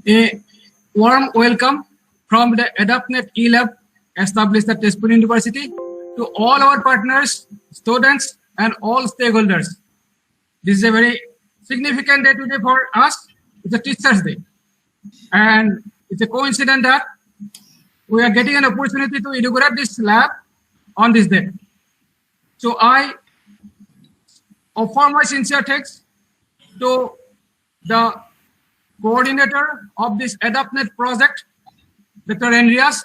A warm welcome from the AdaptNET eLab established at Tezpur University to all our partners, students, and all stakeholders. This is a very significant day today for us. It's a Teachers' Day. And it's a coincidence that we are getting an opportunity to inaugurate this lab on this day. So I offer my sincere thanks to the coordinator of this AdaptNET project, Dr. Andreas,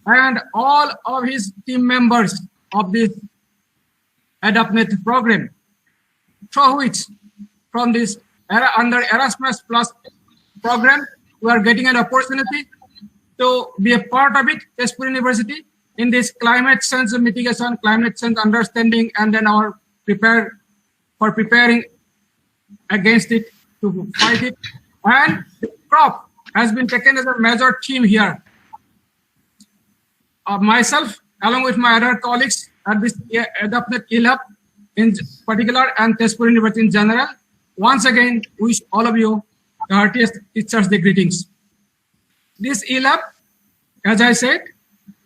and all of his team members of this AdaptNET program, through which from this under Erasmus Plus program, we are getting an opportunity to be a part of it, Tezpur University, in this climate change mitigation, climate change understanding, and then our preparing against it, to fight it. And crop has been taken as a major theme here. Myself, along with my other colleagues at this AdaptNET eLab in particular and Tezpur University in general, once again wish all of you the heartiest Teachers' Day greetings. This eLab, as I said,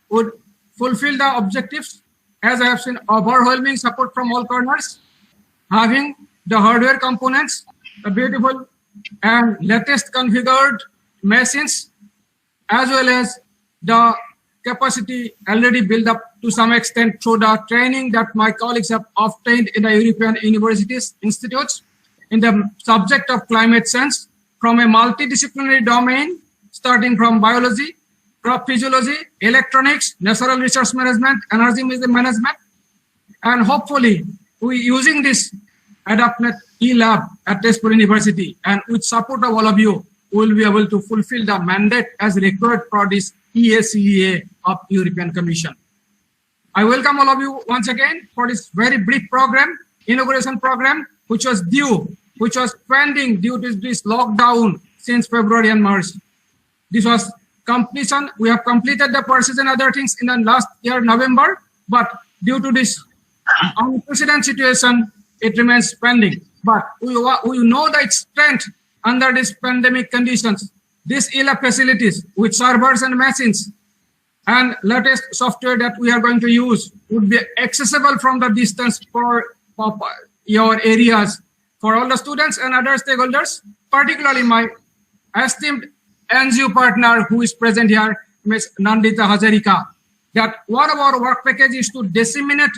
would fulfill the objectives, as I have seen overwhelming support from all corners, having the hardware components, the beautiful and latest configured machines, as well as the capacity already built up to some extent through the training that my colleagues have obtained in the European universities, institutes, in the subject of climate change from a multidisciplinary domain, starting from biology, crop physiology, electronics, natural resource management, energy management, and hopefully we using this AdaptNET eLab at Tezpur University, and with support of all of you, we will be able to fulfill the mandate as required for this EACEA of European Commission. I welcome all of you once again for this very brief program, inauguration program, which was pending due to this lockdown since February and March. This was completion. We have completed the purchase and other things in the last year, November, but due to this unprecedented situation, it remains pending. But we know the strength under these pandemic conditions. These eLab facilities with servers and machines and latest software that we are going to use would be accessible from the distance for your areas for all the students and other stakeholders, particularly my esteemed NGO partner who is present here, Ms. Nandita Hazarika, that one of our work package is to disseminate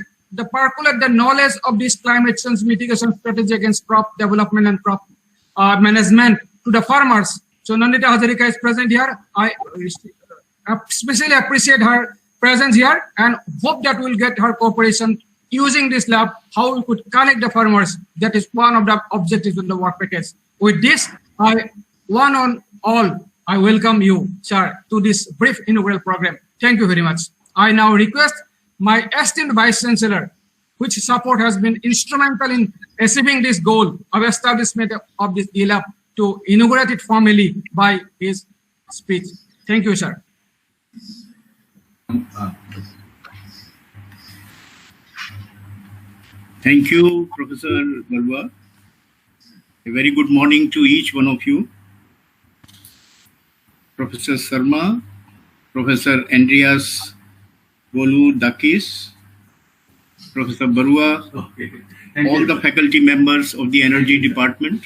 percolate the knowledge of this climate change mitigation strategy against crop development and crop management to the farmers. So Nandita Hazarika is present here. I especially appreciate her presence here and hope that we'll get her cooperation using this lab, how we could connect the farmers. That is one of the objectives of the work package. With this, one on all, I welcome you, sir, to this brief inaugural program. Thank you very much. I now request my esteemed Vice Chancellor, which support has been instrumental in achieving this goal of establishment of this eLab, to inaugurate it formally by his speech. Thank you, sir. Thank you, Professor Barua. A very good morning to each one of you. Professor Sarma, Professor Andreas Dakis, Professor Barua, all the faculty members of the Energy Department.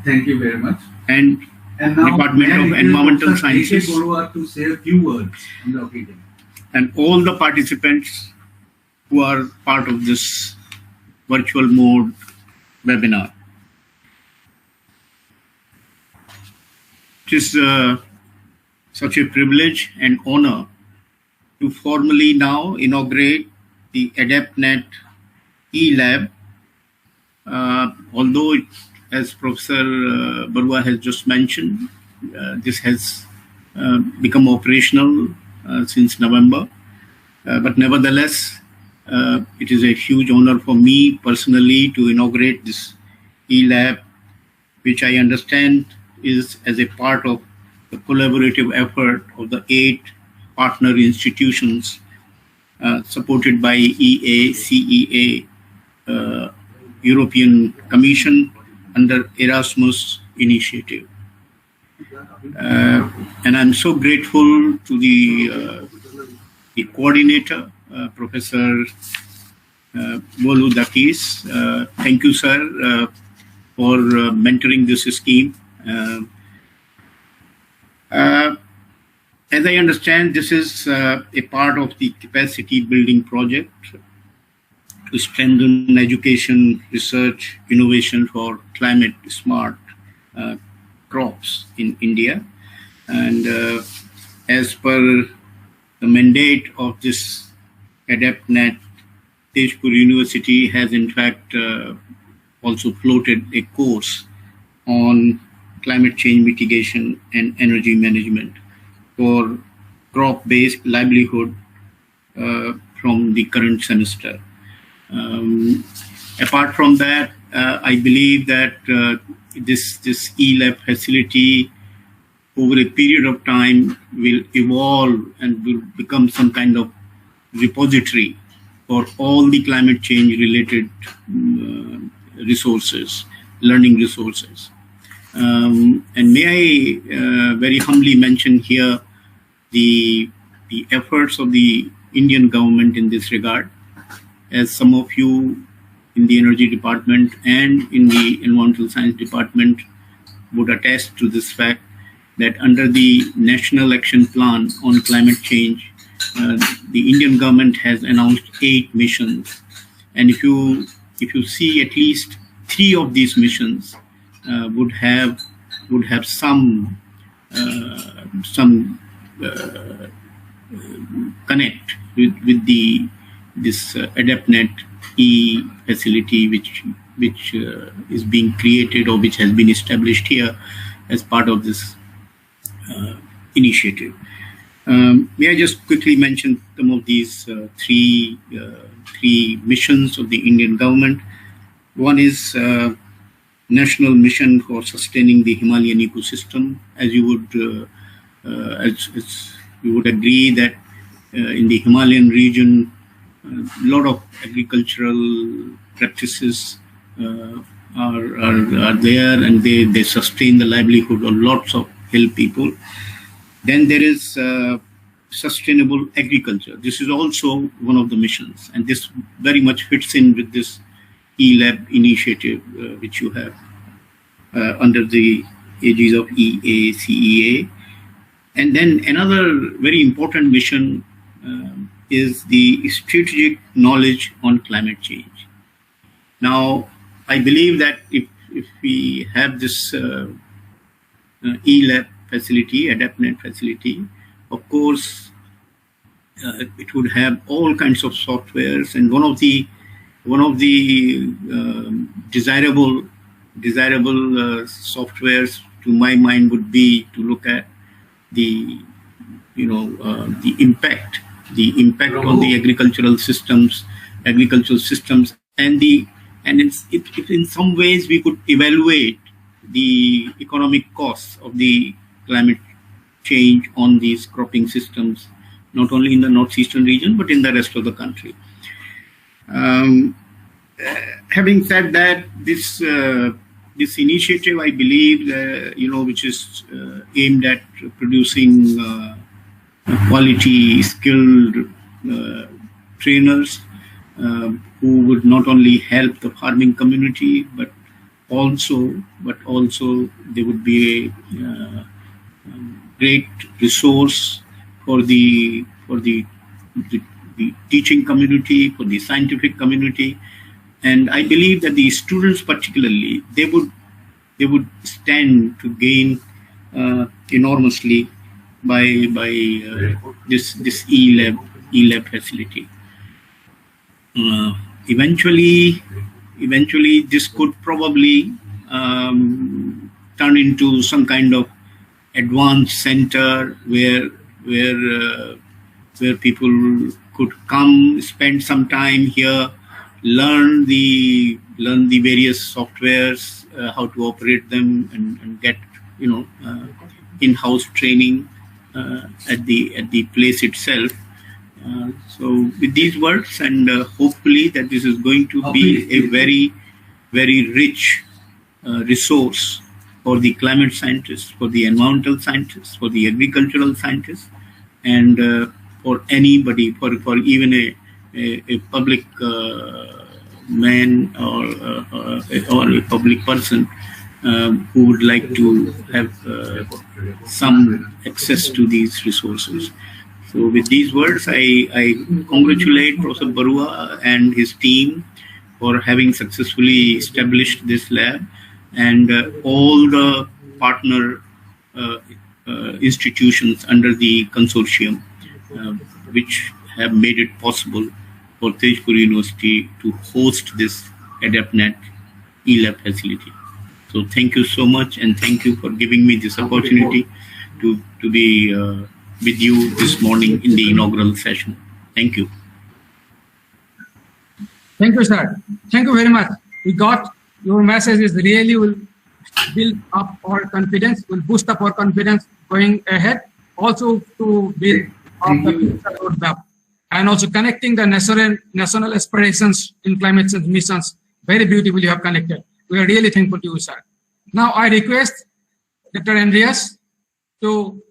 Thank you very much. And now Department of Environmental Sciences. To say a few words on the occasion. And all the participants who are part of this virtual mode webinar. It is such a privilege and honor to formally now inaugurate the AdaptNET eLab. Although, as Professor Barua has just mentioned, this has become operational since November. But nevertheless, it is a huge honor for me personally to inaugurate this eLab, which I understand is as a part of the collaborative effort of the 8 partner institutions supported by EACEA, European Commission, under Erasmus initiative. And I'm so grateful to the coordinator, Professor Bolu Dakis. Thank you, sir, for mentoring this scheme. As I understand, this is a part of the capacity building project to strengthen education, research, innovation for climate smart crops in India. And as per the mandate of this AdaptNET, Tezpur University has in fact also floated a course on climate change mitigation and energy management for crop-based livelihood from the current semester. Apart from that, I believe that this e-lab facility over a period of time will evolve and will become some kind of repository for all the climate change related resources, learning resources. And may I very humbly mention here the efforts of the Indian government in this regard. As some of you in the energy department and in the environmental science department would attest to this fact, that under the National Action Plan on Climate Change, the Indian government has announced 8 missions. And if you see, at least 3 of these missions would have some connect with this AdaptNET E facility, which is being created or which has been established here as part of this initiative. May I just quickly mention some of these three missions of the Indian government. One is National Mission for Sustaining the Himalayan Ecosystem. As you would agree that in the Himalayan region, a lot of agricultural practices are there, and they sustain the livelihood of lots of hill people. Then there is sustainable agriculture. This is also one of the missions, and this very much fits in with this e-lab initiative which you have under the aegis of EACEA. And then another very important mission is the strategic knowledge on climate change. Now, I believe that if we have this e-lab facility, AdaptNET facility, of course, it would have all kinds of softwares, and one of the desirable softwares to my mind would be to look at the impact on the agricultural systems, and if in some ways we could evaluate the economic costs of the climate change on these cropping systems, not only in the northeastern region but in the rest of the country. Having said that, this initiative, I believe, which is aimed at producing quality, skilled trainers who would not only help the farming community, but also they would be a great resource for the teaching community, for the scientific community. And I believe that the students particularly, they would stand to gain enormously by this e-lab facility. Eventually this could probably turn into some kind of advanced center where people could come, spend some time here, learn the various softwares, how to operate them, and get in-house training at the place itself. So with these words, and hopefully that this is going to be a very, very rich resource for the climate scientists, for the environmental scientists, for the agricultural scientists, and for anybody, for even a public man or a public person who would like to have some access to these resources. So with these words, I congratulate Professor Barua and his team for having successfully established this lab, and all the partner institutions under the consortium which have made it possible for TEZU University to host this AdaptNET eLab facility. So thank you so much, and thank you for giving me this opportunity to be with you this morning in the inaugural session. Thank you. Thank you, sir. Thank you very much. We got your messages really will build up our confidence, will boost up our confidence going ahead, also to build up the future roadmap, and also connecting the national aspirations in climate change missions. Very beautifully you have connected. We are really thankful to you, sir. Now I request Dr. Andreas to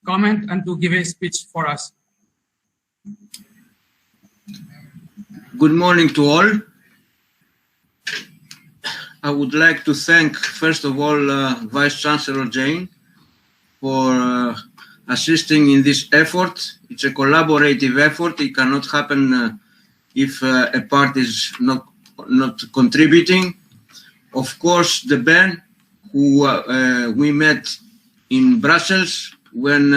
comment and to give a speech for us. Good morning to all. I would like to thank, first of all, Vice Chancellor Jane for assisting in this effort. It's a collaborative effort. It cannot happen if a part is not contributing. Of course, the Ben, who we met in Brussels when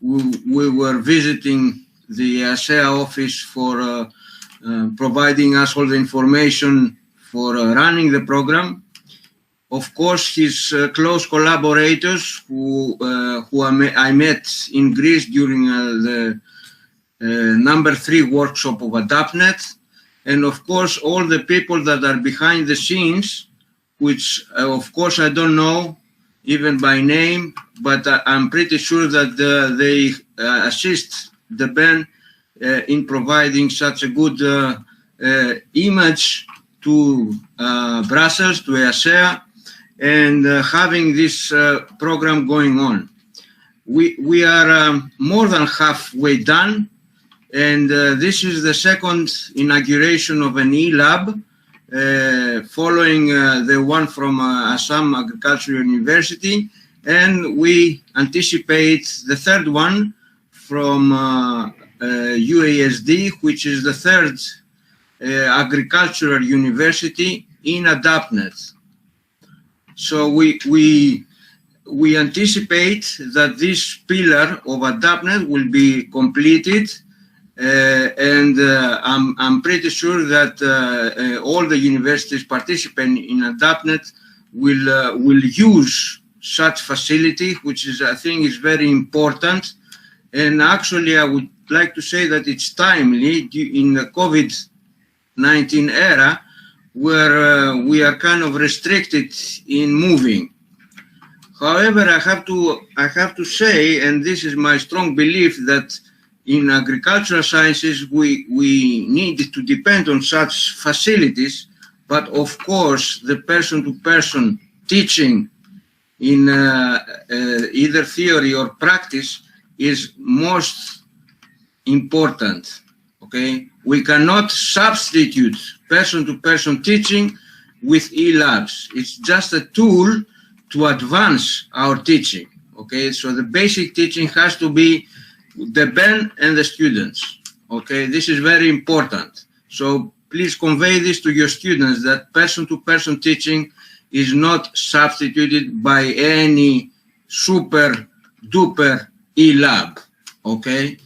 we were visiting the ASEA office for providing us all the information for running the program. Of course, his close collaborators who I met in Greece during the number 3 workshop of AdaptNET, and of course all the people that are behind the scenes, which of course I don't know even by name, but I'm pretty sure that they assist the Ben in providing such a good image to Brussels, to ASEA, and having this program going on. We are more than halfway done, and this is the second inauguration of an e-lab, following the one from Assam Agricultural University, and we anticipate the third one from UASD, which is the third agricultural university in AdaptNET. So we anticipate that this pillar of AdaptNET will be completed, and I'm pretty sure that all the universities participating in AdaptNET will use such facility, which is, I think, is very important. And actually, I would like to say that it's timely in the COVID-19 era, where we are kind of restricted in moving. However, I have to say, and this is my strong belief, that in agricultural sciences we need to depend on such facilities, but of course the person-to-person teaching in either theory or practice is most important. Okay, we cannot substitute person-to-person teaching with e-labs. It's just a tool to advance our teaching. Okay, so the basic teaching has to be the Ben and the students. Okay, this is very important. So please convey this to your students, that person-to-person teaching is not substituted by any super duper e-lab. Okay,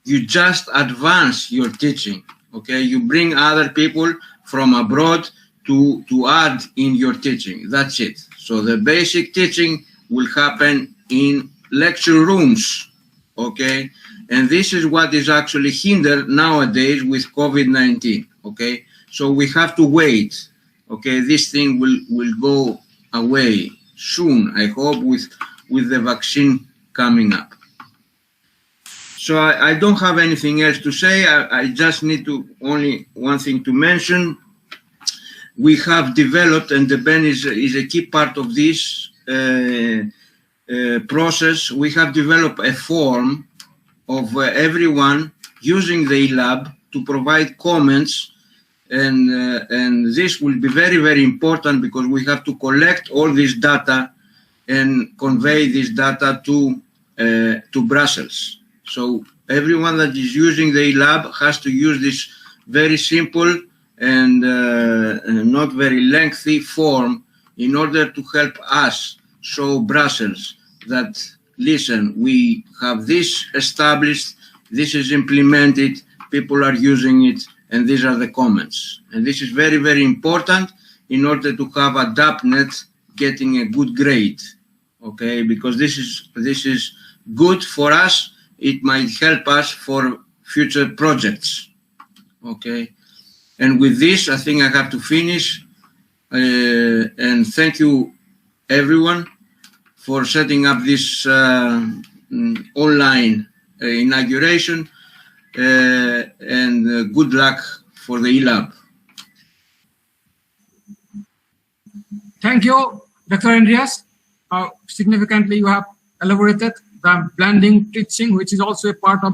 you just advance your teaching. Okay, you bring other people from abroad to add in your teaching. That's it. So the basic teaching will happen in lecture rooms. Okay, and this is what is actually hindered nowadays with COVID-19. Okay, so we have to wait. Okay, this thing will go away soon, I hope, with the vaccine coming up. So I don't have anything else to say. I just need to only one thing to mention. we have developed, and the Ben is a key part of this process, we have developed a form of everyone using the eLab to provide comments, and this will be very, very important because we have to collect all this data and convey this data to Brussels. So everyone that is using the eLab has to use this very simple and not very lengthy form in order to help us show Brussels that, listen, we have this established, this is implemented, people are using it, and these are the comments. And this is very, very important in order to have AdaptNET getting a good grade, okay? Because this is good for us. It might help us for future projects, okay? And with this, I think I have to finish. And thank you, everyone, for setting up this online inauguration. And good luck for the eLab. Thank you, Dr. Andreas. Significantly, you have elaborated the blending teaching, which is also a part of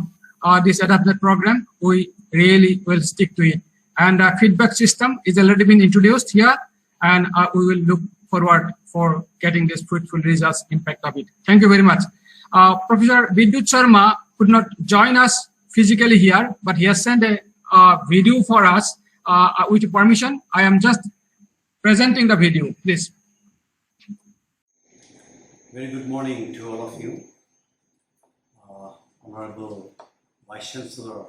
this AdaptNET program. We really will stick to it. And feedback system is already been introduced here, and we will look forward for getting this fruitful results impact of it. Thank you very much. Professor Vidyut Sharma could not join us physically here, but he has sent a video for us. With your permission, I am just presenting the video, please. Very good morning to all of you. Honorable Vice Chancellor,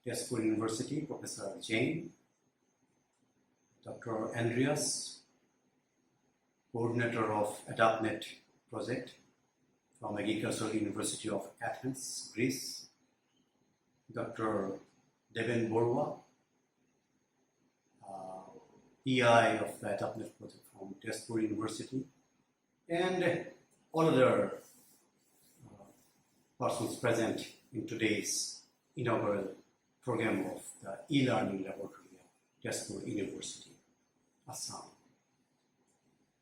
TEZU University, Professor Chainee, Dr. Andreas, Coordinator of AdaptNET project from Agricultural University of Athens, Greece, Dr. Deven Borwa, PI of the AdaptNET project from TEZU University, and all other persons present in today's inaugural program of the e-learning laboratory at TEZU University, Assam.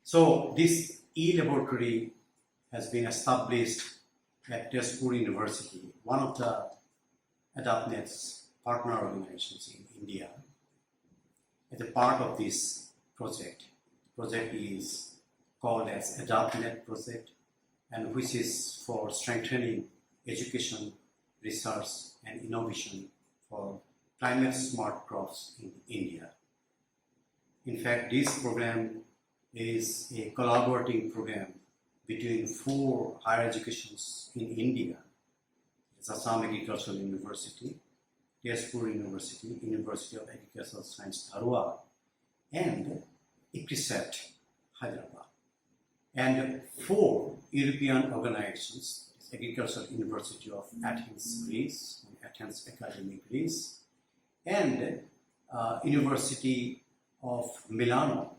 So this e-laboratory has been established at TEZU University, one of the AdaptNET's partner organizations in India. As a part of this project, the project is called as AdaptNET project, and which is for strengthening education, research, and innovation for climate smart crops in India. In fact, this program is a collaborating program between 4 higher educations in India. It's Assam Agricultural University, TEZU University, University of Agricultural Science, Dharwad, and Sept, Hyderabad. And 4 European organizations, Agricultural University of Athens, Greece, Athens Academy, Greece, and University of Milano,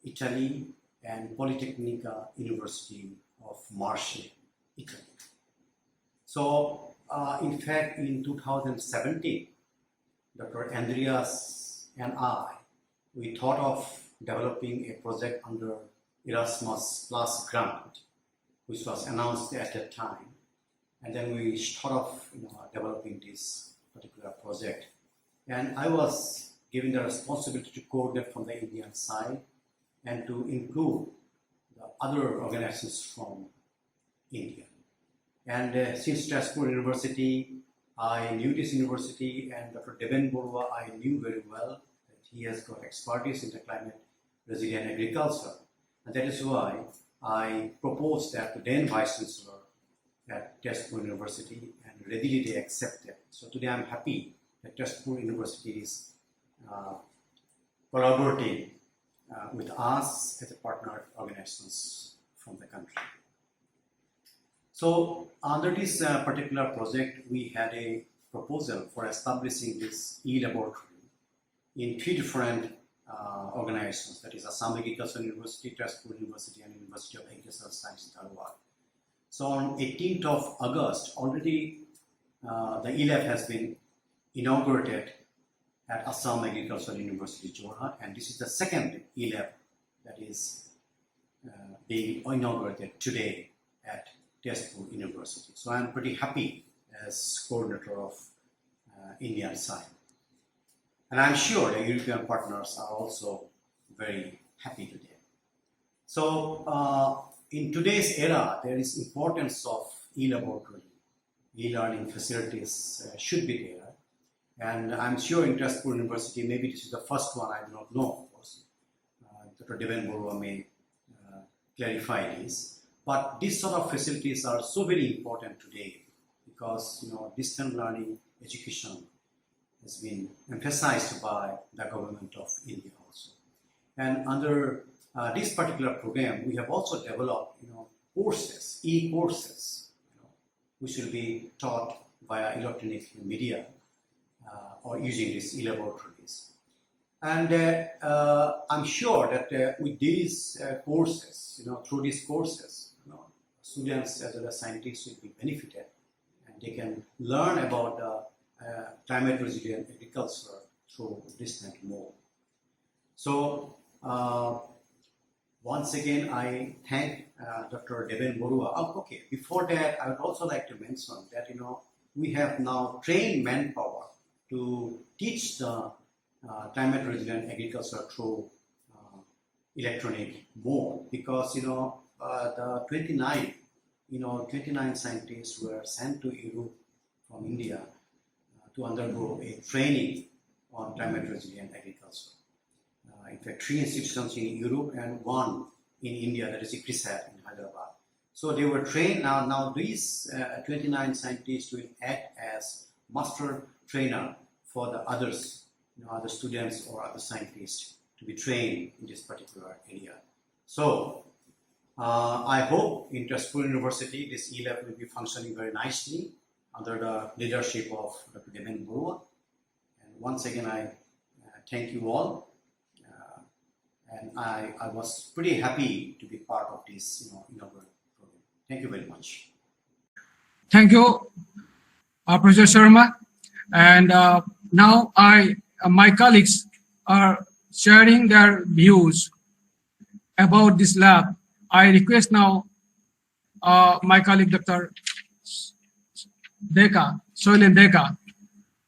Italy, and Politecnica University of Marseille, Italy. So, in fact, in 2017, Dr. Andreas and I, we thought of developing a project under Erasmus Plus grant, which was announced at that time. And then we thought of developing this particular project. And I was given the responsibility to coordinate from the Indian side and to include the other organizations from India. And since TEZU University, I knew this university, and Dr. Deven Borwa I knew very well that he has got expertise in the climate resilient agriculture. And that is why I proposed that to then Vice Chancellor at TEZU University, and readily they accepted. So today I'm happy that TEZU University is collaborating with us as a partner organizations from the country. So under this particular project, we had a proposal for establishing this e-laboratory in 3 different organizations, that is Assam Agricultural University, TEZU University, and University of Agricultural Science, Dharwad. So on 18th of August, already the e-lab has been inaugurated at Assam Agricultural University, Jorhat, and this is the second e-lab that is being inaugurated today at TEZU University. So I'm pretty happy as coordinator of Indian side. And I'm sure the European partners are also very happy today. So in today's era, there is importance of e-laboratory, e-learning facilities should be there. And I'm sure in TEZU University, maybe this is the first one, I do not know, of course. Dr. Deven Borua may clarify this. But these sort of facilities are so very important today because, distant learning education has been emphasized by the government of India also. And under this particular program, we have also developed, courses, e-courses, which will be taught via electronic media or using these e-laboratories. And I'm sure that with these courses, through these courses, students as well as scientists will be benefited, and they can learn about the climate resilient agriculture through distant mode. So once again, I thank Dr. Deven Borua. Okay, before that, I would also like to mention that we have now trained manpower to teach the climate resilient agriculture through electronic mode, because the 29 scientists were sent to Europe from India to undergo a training on climate resilient agriculture. In fact, 3 institutions in Europe and 1 in India, that is ICRISAT in Hyderabad. So they were trained. Now these 29 scientists will act as master trainer for the others, other students or other scientists to be trained in this particular area. So I hope in TEZU University, this e-lab will be functioning very nicely under the leadership of Dr. Deven Borua. And once again, I thank you all. And I was pretty happy to be part of this inaugural program. Thank you very much. Thank you, Professor Sharma. And now my colleagues are sharing their views about this lab. I request now my colleague Dr. Deka, Shailen Deka,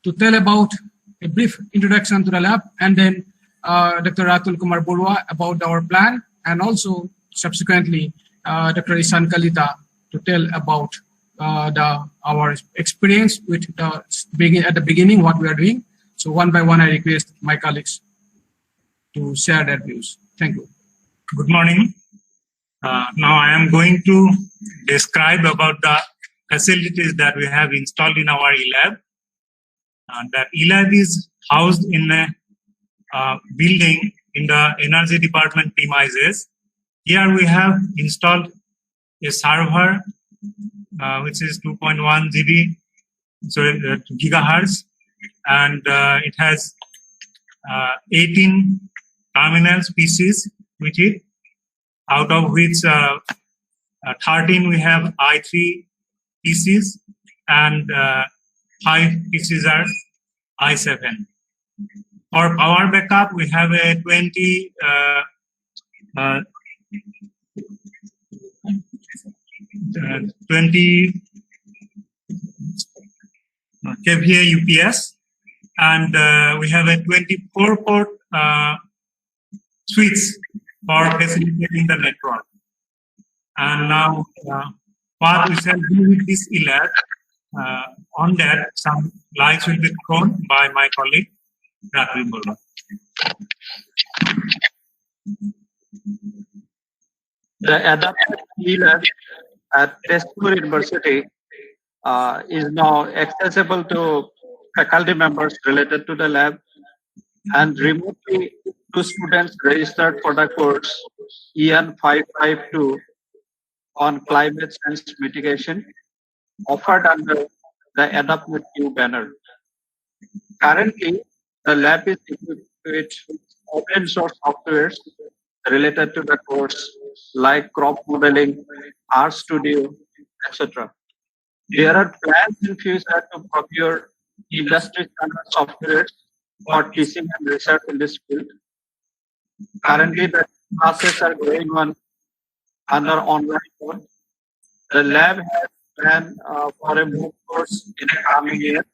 to tell about a brief introduction to the lab, and then Dr. Atul Kumar Borua about our plan, and also subsequently Dr. Ishan Kalita to tell about our experience with at the beginning what we are doing. So one by one, I request my colleagues to share their views. Thank you. Good morning. Now I am going to describe about the facilities that we have installed in our e-lab. That e-lab is housed in a building in the energy department premises. Here we have installed a server which is 2.1 gigahertz, and it has 18 terminals PCs with it, out of which 13 we have i3 PCs and 5 PCs are i7. For power backup, we have a 20 kVA UPS, and we have a 24-port switch for facilitating the network. And now, what we shall do with this e-lab, on that some lights will be thrown by my colleague, Ratul Borua. The AdaptNET e-lab at TEZU University is now accessible to faculty members related to the lab, and remotely to students registered for the course EN 552 on climate change mitigation, offered under the AdaptNET new banner. Currently, the lab is equipped with open source softwares related to the course like crop modeling, RStudio, etc. There are plans in future to procure industry standard softwares for teaching and research in this field. Currently, the classes are going on under online mode. The lab has planned for a MOOC course in the coming year.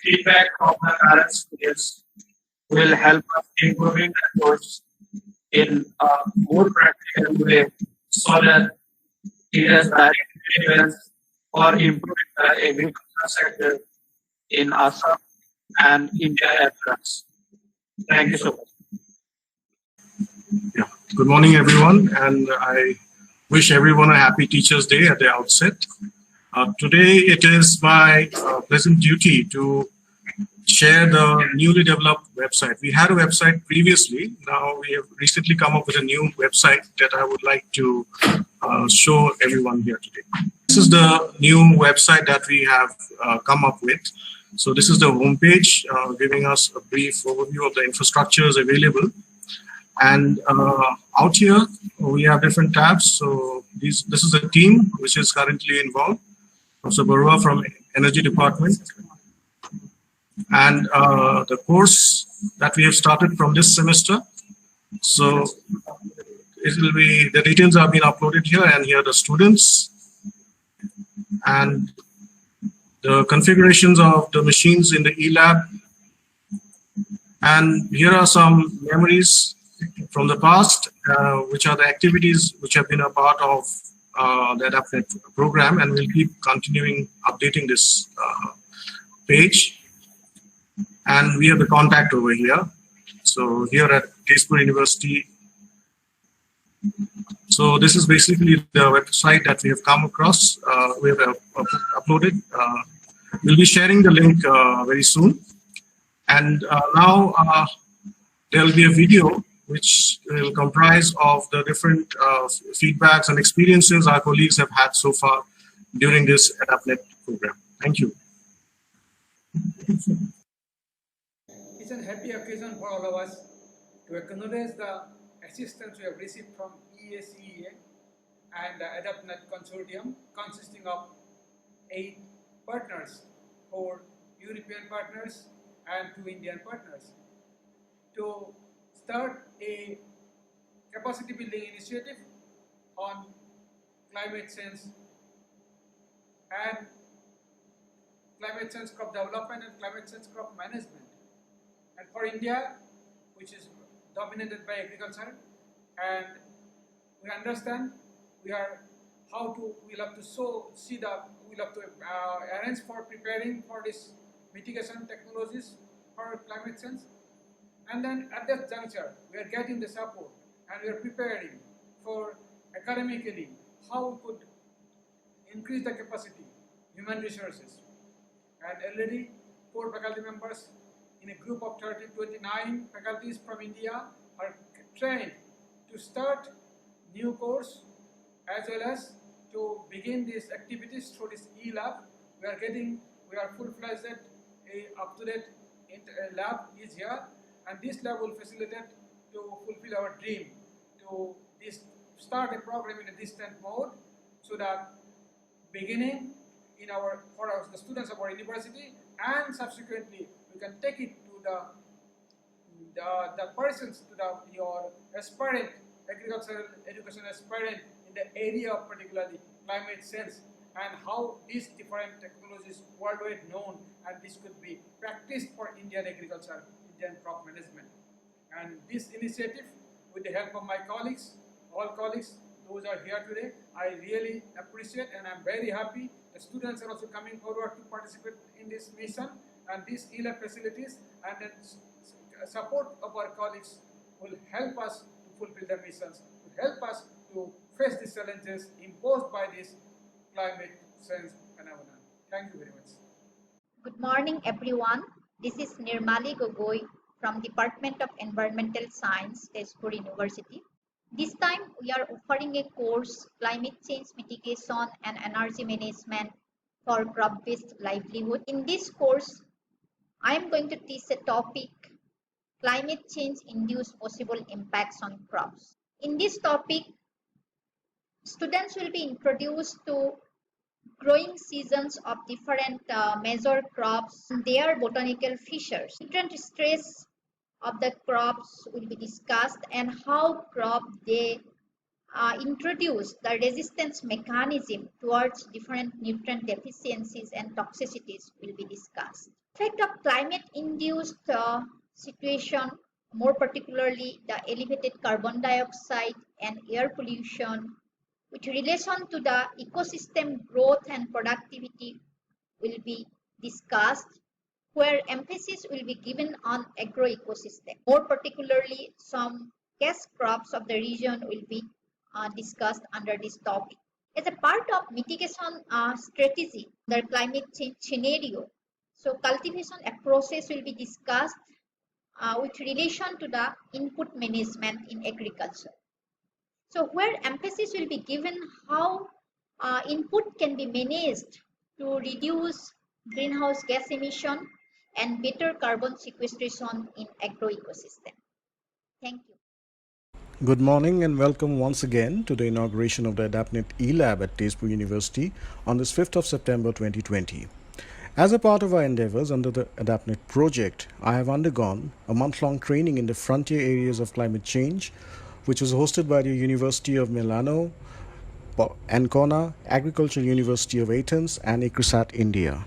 Feedback from the current students will help us improving the course in a more practical way so that it has direct relevance for improving the agriculture sector in Assam and India as well. Thank you so much. Yeah. Good morning, everyone, and I wish everyone a happy Teachers' Day at the outset. Today, it is my pleasant duty to share the newly developed website. We had a website previously. Now we have recently come up with a new website that I would like to show everyone here today. This is the new website that we have come up with. So this is the homepage, giving us a brief overview of the infrastructures available. And out here, we have different tabs. So this is a team which is currently involved. Professor Barua from Energy Department. And the course that we have started from this semester. So it will be, the details have been uploaded here, and here are the students. And the configurations of the machines in the eLab. And here are some memories from the past, which are the activities which have been a part of the AdaptNET program, and we'll keep continuing updating this page. And we have the contact over here. So here at TEZU University. So this is basically the website that we have come across. We have uploaded. We'll be sharing the link very soon. And now there will be a video which will comprise of the different feedbacks and experiences our colleagues have had so far during this AdaptNET program. Thank you. It's a happy occasion for all of us to acknowledge the assistance we have received from ESEA and the AdaptNET consortium, consisting of 8 partners, 4 European partners and 2 Indian partners, to start a capacity building initiative on climate change and climate change crop development and climate change crop management. And for India, which is dominated by agriculture, and we understand we'll have to arrange for preparing for this mitigation technologies for climate change. And then at that juncture, we are getting the support and we are preparing for academically how we could increase the capacity, human resources. And already 4 faculty members in a group of 29 faculties from India are trained to start new course as well as to begin these activities through this e-lab. We are full-fledged, up-to-date lab is here, and this lab will facilitate to fulfill our dream to start a program in a distant mode, so that beginning for the students of our university, and subsequently we can take it to the persons, to your aspirant, agricultural education aspirant in the area of particularly climate change, and how these different technologies worldwide known, and this could be practiced for Indian agriculture, Indian crop management. And this initiative, with the help of my colleagues, all colleagues, those are here today, I really appreciate, and I'm very happy. The students are also coming forward to participate in this mission, and these e-lab facilities and then support of our colleagues will help us to fulfill the missions, to help us to face the challenges imposed by this climate change phenomenon. Thank you very much. Good morning, everyone. This is Nirmali Gogoi from Department of Environmental Science, TEZU University. This time, we are offering a course, Climate Change Mitigation and Energy Management for Crop-Based Livelihood. In this course, I am going to teach a topic, Climate Change Induced Possible Impacts on Crops. In this topic, students will be introduced to growing seasons of different major crops, their botanical features. Different stress of the crops will be discussed and how crop they introduce the resistance mechanism towards different nutrient deficiencies and toxicities will be discussed. Effect of climate induced situation, more particularly the elevated carbon dioxide and air pollution with relation to the ecosystem growth and productivity will be discussed, where emphasis will be given on agroecosystem. More particularly, some cash crops of the region will be discussed under this topic. As a part of mitigation strategy, the climate change scenario, so cultivation approaches will be discussed with relation to the input management in agriculture. So where emphasis will be given how input can be managed to reduce greenhouse gas emission and better carbon sequestration in agroecosystem. Thank you. Good morning and welcome once again to the inauguration of the AdaptNET eLab at TEZU University on this 5th of September 2020. As a part of our endeavors under the AdaptNET project, I have undergone a month-long training in the frontier areas of climate change, which was hosted by the University of Milano, Ancona, Agricultural University of Athens and ICRISAT India.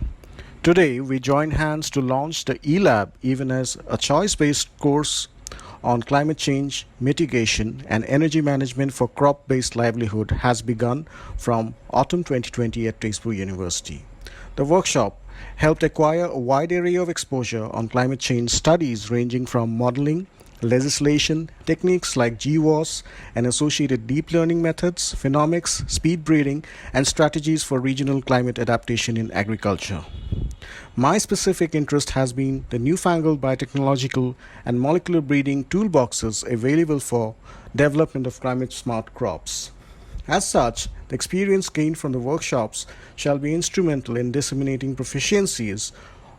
Today, we join hands to launch the eLab even as a choice-based course on climate change, mitigation and energy management for crop-based livelihood has begun from autumn 2020 at TEZU University. The workshop helped acquire a wide area of exposure on climate change studies ranging from modeling, legislation, techniques like GWAS and associated deep learning methods, phenomics, speed breeding, and strategies for regional climate adaptation in agriculture. My specific interest has been the newfangled biotechnological and molecular breeding toolboxes available for development of climate-smart crops. As such, the experience gained from the workshops shall be instrumental in disseminating proficiencies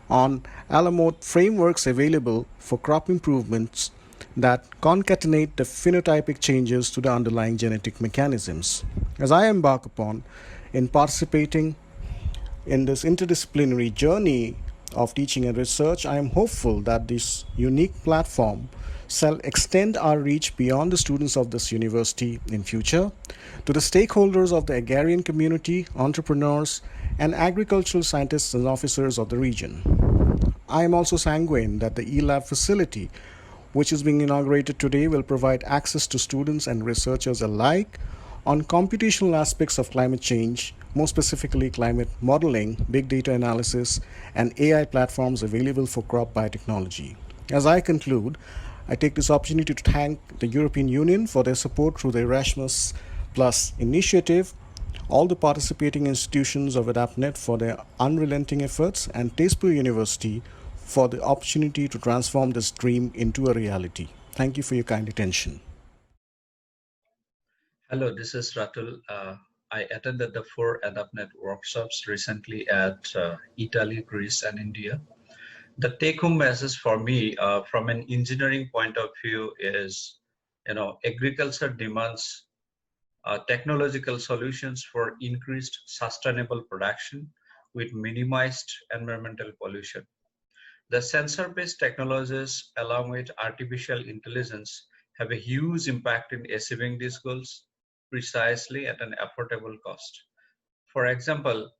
on Alamode frameworks available for crop improvements that concatenate the phenotypic changes to the underlying genetic mechanisms. As I embark upon in participating in this interdisciplinary journey of teaching and research, I am hopeful that this unique platform shall extend our reach beyond the students of this university in future to the stakeholders of the agrarian community, entrepreneurs, and agricultural scientists and officers of the region. I am also sanguine that the eLab facility, which is being inaugurated today, will provide access to students and researchers alike on computational aspects of climate change, more specifically climate modeling, big data analysis, and AI platforms available for crop biotechnology. As I conclude, I take this opportunity to thank the European Union for their support through the Erasmus Plus initiative, all the participating institutions of AdaptNET for their unrelenting efforts, and TEZU University for the opportunity to transform this dream into a reality. Thank you for your kind attention. Hello, this is Ratul. I attended the 4 AdaptNET workshops recently at Italy, Greece, and India. The take-home message for me from an engineering point of view is, agriculture demands technological solutions for increased sustainable production with minimized environmental pollution. The sensor-based technologies, along with artificial intelligence, have a huge impact in achieving these goals precisely at an affordable cost. For example,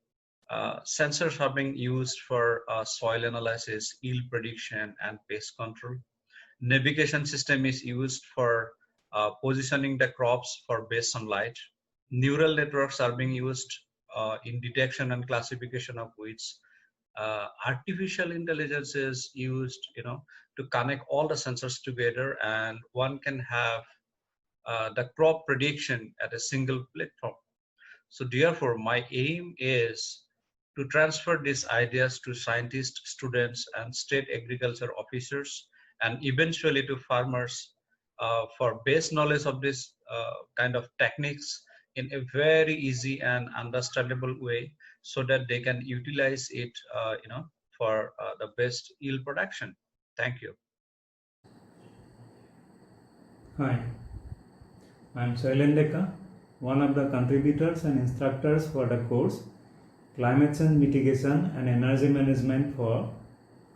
sensors are being used for soil analysis, yield prediction, and pest control. Navigation system is used for positioning the crops for based on light. Neural networks are being used in detection and classification of weeds. Artificial intelligence is used, to connect all the sensors together, and one can have the crop prediction at a single platform. So therefore, my aim is to transfer these ideas to scientists, students, and state agriculture officers, and eventually to farmers for base knowledge of this kind of techniques in a very easy and understandable way, so that they can utilize it, for the best yield production. Thank you. Hi, I am Shailen Deka, one of the contributors and instructors for the course. Climate Change Mitigation and Energy Management for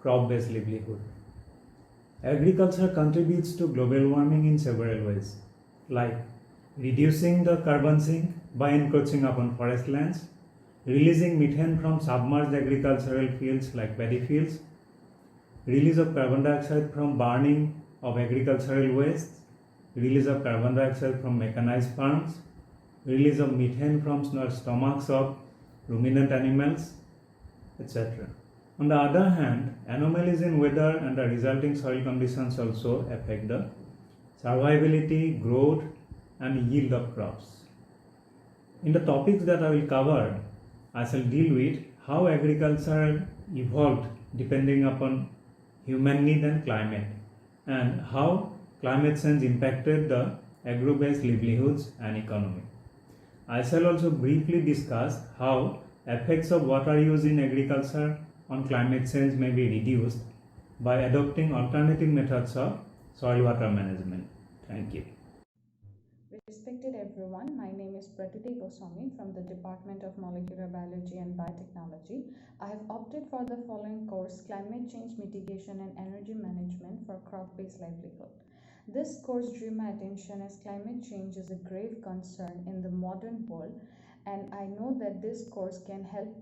Crop-Based Livelihood. Agriculture contributes to global warming in several ways, like reducing the carbon sink by encroaching upon forest lands, releasing methane from submerged agricultural fields like paddy fields, release of carbon dioxide from burning of agricultural waste, release of carbon dioxide from mechanized farms, release of methane from stomachs of ruminant animals, etc. On the other hand, anomalies in weather and the resulting soil conditions also affect the survivability, growth, and yield of crops. In the topics that I will cover, I shall deal with how agriculture evolved depending upon human need and climate, and how climate change impacted the agro-based livelihoods and economy. I shall also briefly discuss how effects of water use in agriculture on climate change may be reduced by adopting alternative methods of soil water management. Thank you. Respected everyone, my name is Mahasweta Goswami from the Department of Molecular Biology and Biotechnology. I have opted for the following course, Climate Change Mitigation and Energy Management for Crop-Based Livelihood. This course drew my attention as climate change is a grave concern in the modern world, and I know that this course can help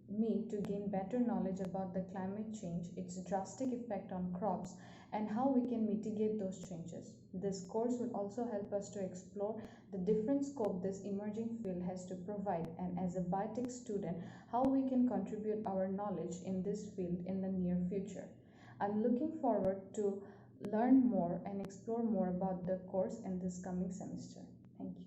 me to gain better knowledge about the climate change, its drastic effect on crops, and how we can mitigate those changes. This course will also help us to explore the different scope this emerging field has to provide, and as a biotech student, how we can contribute our knowledge in this field in the near future. I'm looking forward to learn more and explore more about the course in this coming semester. Thank you.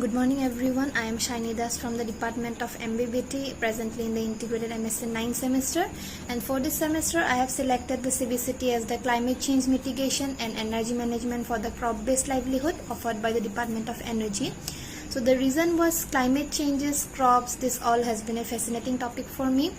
Good morning everyone, I am Chainee from the Department of MBBT, presently in the Integrated MSc 9th semester, and for this semester I have selected the CBCT as the Climate Change Mitigation and Energy Management for the Crop-Based Livelihood offered by the Department of Energy. So the reason was climate changes, crops, this all has been a fascinating topic for me.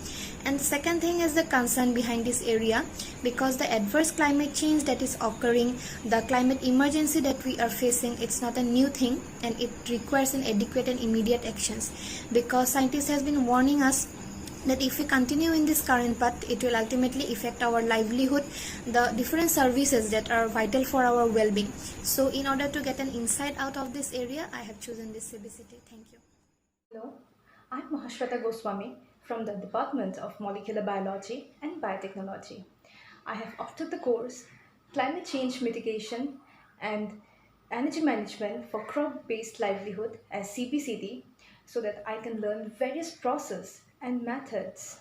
And the second thing is the concern behind this area, because the adverse climate change that is occurring, the climate emergency that we are facing, it's not a new thing and it requires an adequate and immediate actions, because scientists has been warning us that if we continue in this current path, it will ultimately affect our livelihood, the different services that are vital for our well-being. So in order to get an insight out of this area, I have chosen this CBCT. Thank you. Hello, I'm Mahasweta Goswami from the Department of Molecular Biology and Biotechnology. I have opted the course Climate Change Mitigation and Energy Management for Crop-Based Livelihood as CBCT, so that I can learn various processes and methods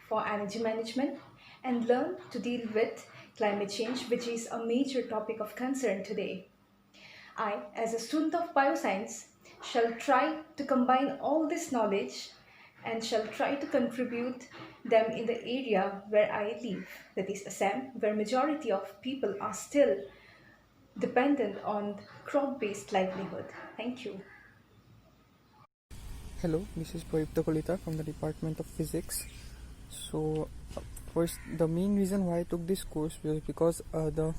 for energy management and learn to deal with climate change, which is a major topic of concern today. I, as a student of bioscience, shall try to combine all this knowledge and shall try to contribute them in the area where I live, that is Assam, where majority of people are still dependent on crop-based livelihood. Thank you. Hello, this is Pradipta from the Department of Physics. So, first, the main reason why I took this course was because the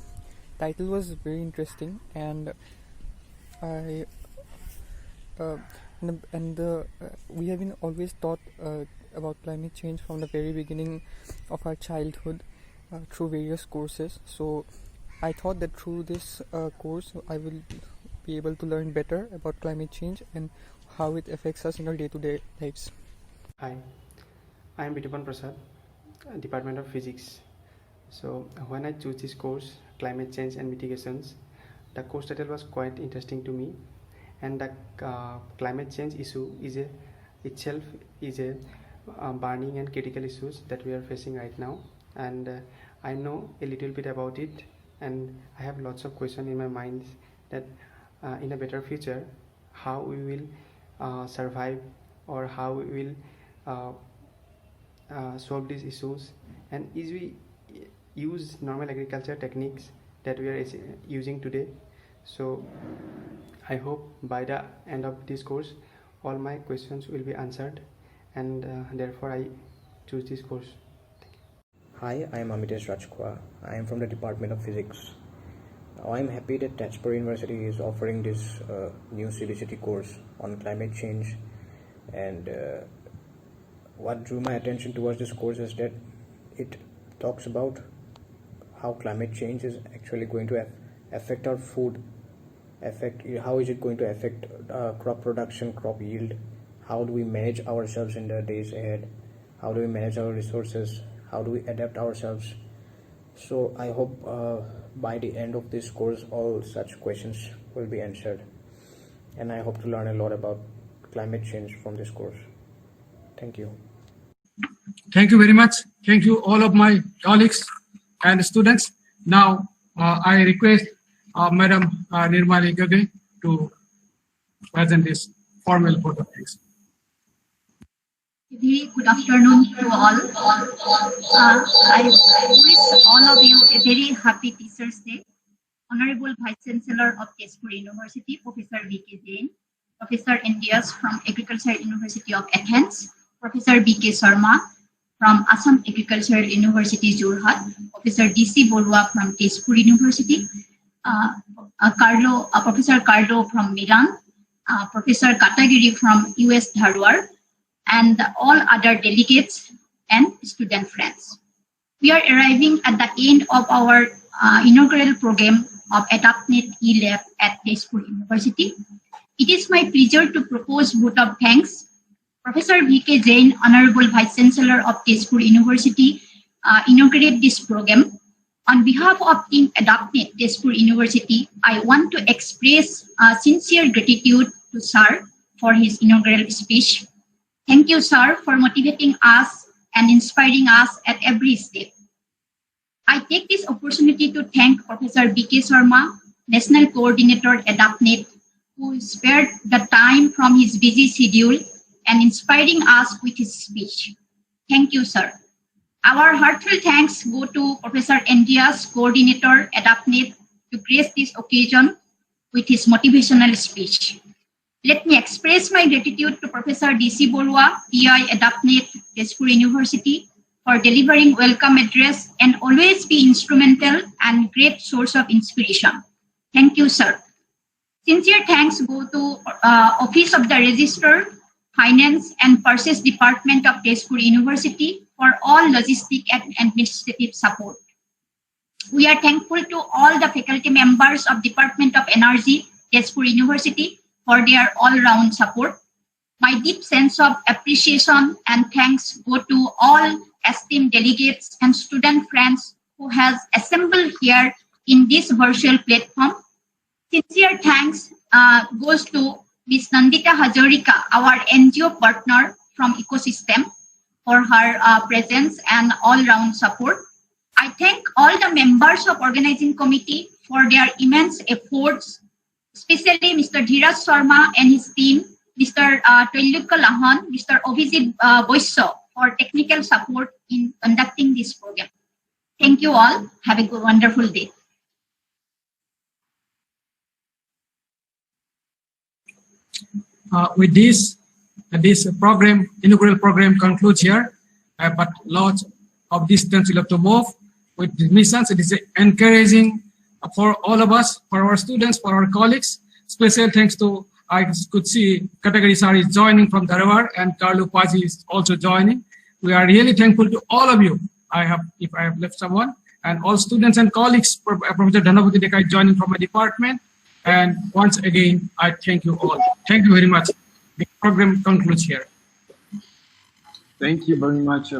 title was very interesting, and we have been always taught about climate change from the very beginning of our childhood through various courses. So, I thought that through this course, I will be able to learn better about climate change and how it affects us in our day-to-day lives. Hi, I am Bitupan Prasad, Department of Physics. So when I chose this course, Climate Change and Mitigations, the course title was quite interesting to me, and the climate change issue itself is a burning and critical issues that we are facing right now, and I know a little bit about it, and I have lots of questions in my mind that in a better future, how we will survive, or how we will solve these issues, and is we use normal agriculture techniques that we are using today. So I hope by the end of this course all my questions will be answered, and therefore I choose this course. Hi, I am AMITESH RAJKHOWA. I am from the Department of Physics. I am happy that TEZU University is offering this new CBCT course on climate change And what drew my attention towards this course is that it talks about how climate change is actually going to affect our food, how is it going to affect crop production, crop yield, how do we manage ourselves in the days ahead, how do we manage our resources, how do we adapt ourselves. So I hope by the end of this course all such questions will be answered, and I hope to learn a lot about climate change from this course. Thank you. Thank you very much. Thank you all of my colleagues and students. Now I request Madam Nirmali Gogoi to present this formal vote of thanks. Very good afternoon to all. I wish all of you a very happy Teachers' Day. Honorable Vice Chancellor of TEZU University, Professor V.K. Jain, Professor N.D.S. from Agricultural University of Athens, Professor B.K. Sharma from Assam Agricultural University, Jorhat, Professor D.C. Borua from TEZU University, Professor Carlo from Milan, Professor Katagiri from US Dharwad, and all other delegates and student friends. We are arriving at the end of our inaugural program of AdaptNET E-Lab at TEZU University. It is my pleasure to propose vote of thanks. Professor V.K. Jain, Honorable Vice Chancellor of TEZU University, inaugurated this program. On behalf of Team AdaptNET TEZU University, I want to express sincere gratitude to Sir for his inaugural speech. Thank you, Sir, for motivating us and inspiring us at every step. I take this opportunity to thank Professor B.K. Sharma, National Coordinator at AdaptNET, who spared the time from his busy schedule and inspiring us with his speech. Thank you, sir. Our heartfelt thanks go to Professor N.D.S., Coordinator at AdaptNET, to grace this occasion with his motivational speech. Let me express my gratitude to Professor D.C. Borua, PI AdaptNET, TEZU University, for delivering welcome address and always be instrumental and great source of inspiration. Thank you, sir. Sincere thanks go to Office of the Registrar, Finance and Purchase Department of TEZU University for all logistic and administrative support. We are thankful to all the faculty members of Department of Energy, TEZU University, for their all-round support. My deep sense of appreciation and thanks go to all esteemed delegates and student friends who has assembled here in this virtual platform. Sincere thanks goes to Ms. Nandita Hazarika, our NGO partner from Ecosystem, for her presence and all-round support. I thank all the members of organizing committee for their immense efforts, especially Mr. Dhiraj Sharma and his team, Mr. Trilukka Lahan, Mr. Obhijit Boisyo for technical support in conducting this program. Thank you all. Have a good, wonderful day. With this program, inaugural program concludes here, but lots of distance will have to move with the missions. It is encouraging for all of us, for our students, for our colleagues. Special thanks to, I could see Category Sir is joining from Dharwad and Carlo Pazzi is also joining. We are really thankful to all of you. If I have left someone, and all students and colleagues, Professor Dhanavati Deka is joining from my department. And once again, I thank you all. Thank you very much. The program concludes here. Thank you very much.